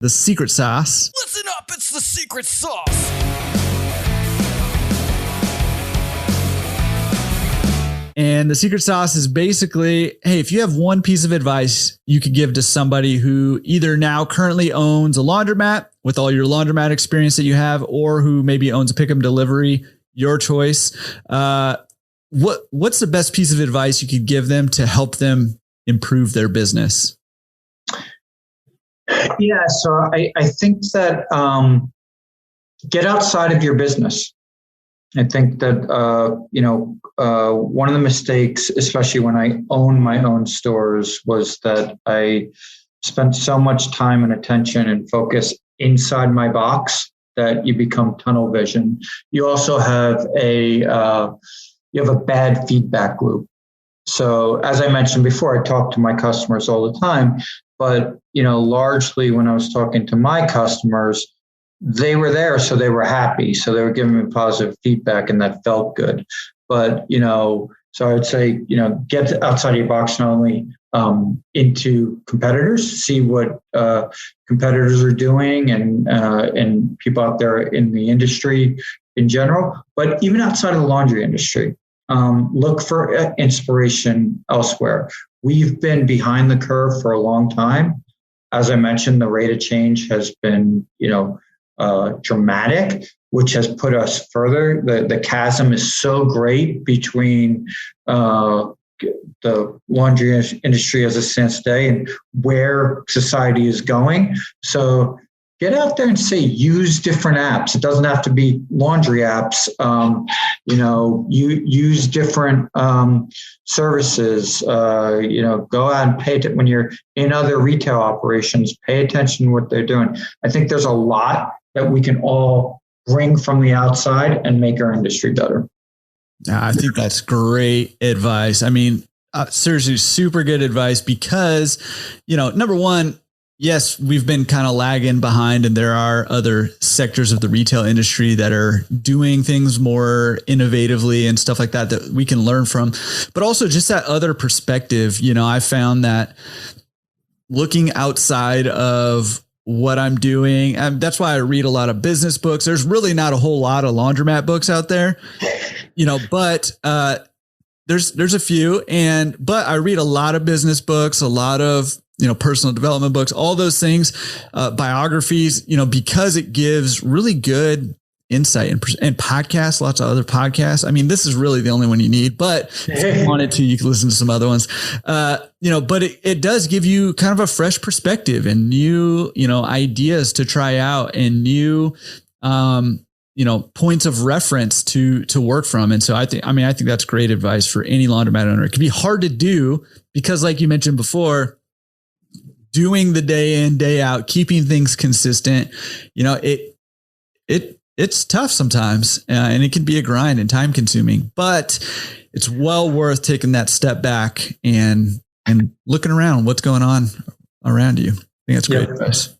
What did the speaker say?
the secret sauce. Listen up, it's the secret sauce. And the secret sauce is basically, hey, if you have one piece of advice you could give to somebody who either now currently owns a laundromat with all your laundromat experience that you have, or who maybe owns a pick up delivery, your choice. What's the best piece of advice you could give them to help them improve their business? Yeah, so I think that get outside of your business. I think that, one of the mistakes, especially when I owned my own stores, was that I spent so much time and attention and focus inside my box that you become tunnel vision. You also have a bad feedback loop. So as I mentioned before, I talk to my customers all the time, but, largely when I was talking to my customers, they were there, so they were happy. So they were giving me positive feedback, and that felt good. But, so I would say, get outside of your box, not only into competitors, see what competitors are doing and people out there in the industry in general, but even outside of the laundry industry, look for inspiration elsewhere. We've been behind the curve for a long time. As I mentioned, the rate of change has been, dramatic, which has put us further. The chasm is so great between the laundry industry as it stands today and where society is going. So get out there and use different apps. It doesn't have to be laundry apps. You use different services. Go out and pay it when you're in other retail operations. Pay attention to what they're doing. I think there's a lot that we can all bring from the outside and make our industry better. I think that's great advice. I mean, seriously, super good advice because, number one, yes, we've been kind of lagging behind, and there are other sectors of the retail industry that are doing things more innovatively and stuff like that we can learn from. But also just that other perspective, I found that looking outside of what I'm doing, that's why I read a lot of business books. There's really not a whole lot of laundromat books out there, but there's a few, but I read a lot of business books, a lot of personal development books, all those things, biographies, because it gives really good insight and podcasts, lots of other podcasts. I mean, this is really the only one you need, but if you wanted to, you could listen to some other ones, but it does give you kind of a fresh perspective and new, ideas to try out and new, points of reference to work from. And so I think that's great advice for any laundromat owner. It can be hard to do because, like you mentioned before, doing the day in, day out, keeping things consistent, it's tough sometimes, and it can be a grind and time consuming, but it's well worth taking that step back and looking around what's going on around you. I think that's great advice.